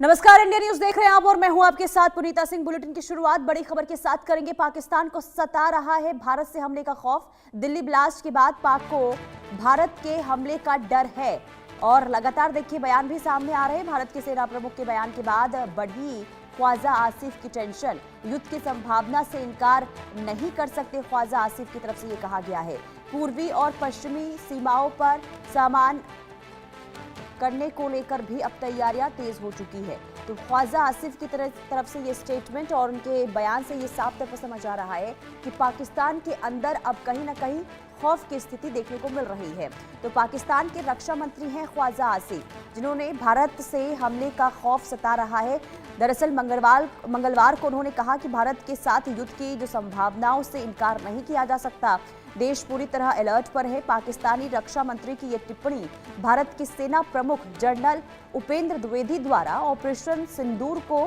नमस्कार, India news देख रहे हैं आप और मैं हूं आपके साथ पुनीता सिंह। बुलेटिन की शुरुआत बड़ी खबर के साथ करेंगे। पाकिस्तान को सता रहा है भारत से हमले का खौफ। दिल्ली ब्लास्ट के बाद पाक को भारत के हमले का डर है और लगातार देखिए बयान भी सामने आ रहे हैं। भारत के सेना प्रमुख के बयान के बाद बढ़ी ख्वाजा आसिफ की टेंशन। युद्ध की संभावना से इनकार नहीं कर सकते ख्वाजा आसिफ की तरफ से ये कहा गया है। पूर्वी और पश्चिमी सीमाओं पर सामान करने को लेकर भी अब तैयारियां तेज हो चुकी है। तो ख्वाजा आसिफ की तरफ से ये स्टेटमेंट और उनके बयान से ये साफ तौर पर समझ आ रहा है कि पाकिस्तान के अंदर अब कहीं ना कहीं खौफ की स्थिति देखने को मिल रही है। तो पाकिस्तान के रक्षा मंत्री हैं ख्वाजा आसिफ, जिन्होंने भारत से हमले का खौफ सता रहा है। दरअसल मंगलवार को उन्होंने कहा कि भारत के साथ युद्ध की जो संभावनाओं से इनकार नहीं किया जा सकता। देश पूरी तरह अलर्ट पर है। पाकिस्तानी रक्षा मंत्री की यह टिप्पणी भारत के सेना प्रमुख जनरल उपेंद्र द्विवेदी द्वारा ऑपरेशन सिंदूर को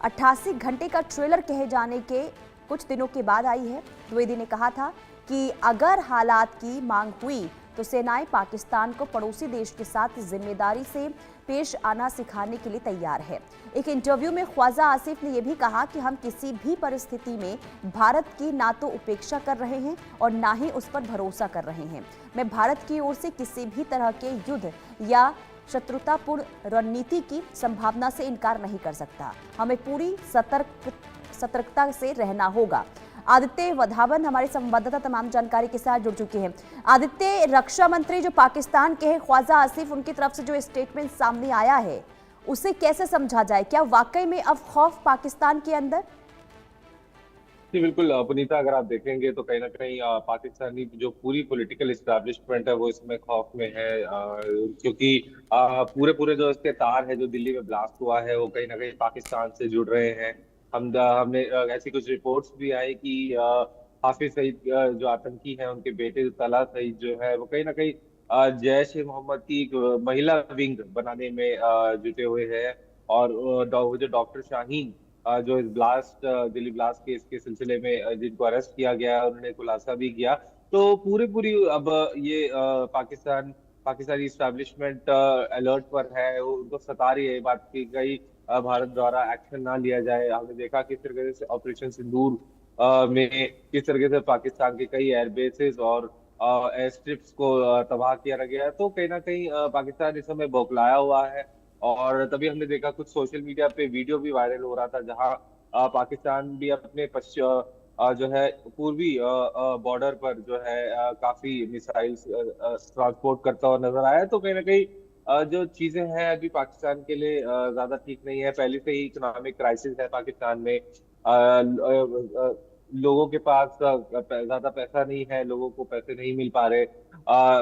88 घंटे का ट्रेलर कहे जाने के कुछ दिनों के बाद आई है। द्विवेदी ने कहा था कि अगर हालात की मांग हुई तो सेनाएं पाकिस्तान को पड़ोसी देश के साथ जिम्मेदारी से पेश आना सिखाने के लिए तैयार है। एक इंटरव्यू में ख्वाजा आसिफ ने यह भी कहा कि हम किसी भी परिस्थिति में भारत की ना तो उपेक्षा कर रहे हैं और ना ही उस पर भरोसा कर रहे हैं। मैं भारत की ओर से किसी भी तरह के युद्ध या शत्रुतापूर्ण रणनीति की संभावना से इनकार नहीं कर सकता। हमें पूरी सतर्कता से रहना होगा। आदित्य वधावन हमारे संवाददाता तमाम जानकारी के साथ जुड़ चुके हैं। आदित्य, रक्षा मंत्री जो पाकिस्तान के हैं ख्वाजा आसिफ, उनकी तरफ से जो स्टेटमेंट सामने आया है उसे कैसे समझा जाए? क्या वाकई में अब खौफ पाकिस्तान के अंदर? जी बिल्कुल पुनीता, अगर आप देखेंगे तो कहीं ना कहीं पाकिस्तानी जो पूरी पॉलिटिकल इस्टेब्लिशमेंट है वो इसमें खौफ में है, क्योंकि पूरे पूरे जो इसके तार है जो दिल्ली में ब्लास्ट हुआ है वो कहीं ना कहीं पाकिस्तान से जुड़ रहे हैं। हमने ऐसी कुछ रिपोर्ट्स भी आई कि हाफिज सईद जो आतंकी हैं उनके बेटे तला सईद जो है वो कहीं ना कहीं जैश ए मोहम्मद की एक महिला विंग बनाने में जुटे हुए हैं। और वो जो डॉक्टर शाहीन जो इस दिल्ली ब्लास्ट केस के सिलसिले में जिनको अरेस्ट किया गया उन्होंने खुलासा भी किया। तो पूरी पूरी अब ये पाकिस्तानी इस्टेब्लिशमें अलर्ट पर है, वो उनको सता रही है बात की गई भारत द्वारा एक्शन ना लिया जाए। हमने देखा किस तरीके से ऑपरेशन सिंदूर में किस तरीके से पाकिस्तान के कई एयरबेसेस और एयर स्ट्रिप्स को तबाह किया गया है। तो कहीं ना कहीं पाकिस्तान इस समय बौखलाया हुआ है। और तभी हमने देखा कुछ सोशल मीडिया पे वीडियो भी वायरल हो रहा था जहां पाकिस्तान भी अपने जो है पूर्वी बॉर्डर पर जो है काफी मिसाइल्स ट्रांसपोर्ट करता हुआ नजर आया है। तो कहीं ना कहीं जो चीजें हैं अभी पाकिस्तान के लिए ज्यादा ठीक नहीं है। पहले से ही इकोनॉमिक क्राइसिस है पाकिस्तान में। लोगों के पास ज्यादा पैसा नहीं है, लोगों को पैसे नहीं मिल पा रहे।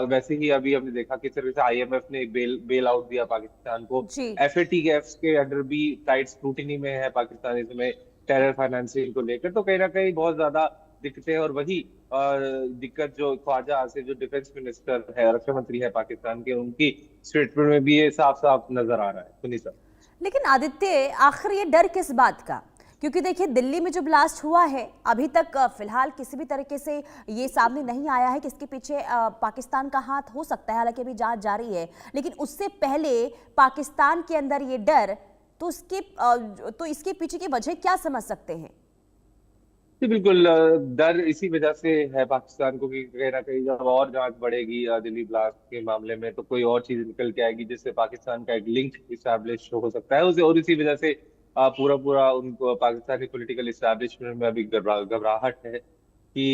वैसे ही अभी हमने देखा किस तरह से आईएमएफ ने एक बेल आउट दिया पाकिस्तान को। जी, एफएटीएफ के अंडर भी टाइट स्क्रूटिनी में है पाकिस्तान इसमें टेरर फाइनेंसिंग को लेकर। तो कहीं ना कहीं बहुत ज्यादा दिक्कतें और वही दिक्कत जो ख्वाजा आसिफ जो डिफेंस मिनिस्टर है, रक्षा मंत्री है पाकिस्तान के, उनकी स्टेटमेंट में भी ये साफ साफ नजर आ रहा है। सुनी सर, लेकिन आदित्य आखिर ये डर किस बात का? क्योंकि देखिए दिल्ली में जो ब्लास्ट हुआ है अभी तक फिलहाल किसी भी तरीके से ये सामने नहीं आया है कि इसके पीछे पाकिस्तान का हाथ हो सकता है। हालांकि अभी जांच जारी है, लेकिन उससे पहले पाकिस्तान के अंदर ये डर, तो इसके पीछे की वजह क्या समझ सकते हैं? जी बिल्कुल, डर इसी वजह से है पाकिस्तान को कि कहीं ना कहीं जब और जांच बढ़ेगी दिल्ली ब्लास्ट के मामले में तो कोई और चीज निकल के आएगी जिससे पाकिस्तान का एक लिंक इस्टेब्लिश हो सकता है उसे। और इसी वजह से पूरा पूरा उनको पाकिस्तानी पॉलिटिकल इस्टेब्लिशमेंट में अभी घबराहट है कि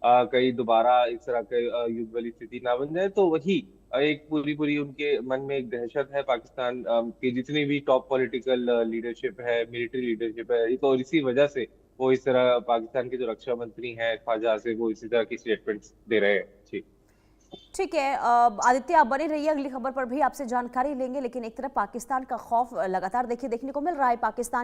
कहीं दोबारा इस तरह के युद्ध वाली स्थिति ना बन जाए। तो वही एक पूरी पूरी उनके मन में एक दहशत है पाकिस्तान की जितनी भी टॉप पॉलिटिकल लीडरशिप है, मिलिट्री लीडरशिप है। तो इसी वजह से वो इस तरह पाकिस्तान के जो रक्षा मंत्री हैं ख्वाजा आसिफ वो इसी तरह की स्टेटमेंट्स दे रहे हैं। जी ठीक है आदित्य, आप बने रहिए, अगली खबर पर भी आपसे जानकारी लेंगे। लेकिन एक तरफ पाकिस्तान का खौफ लगातार देखने को मिल रहा है। पाकिस्तान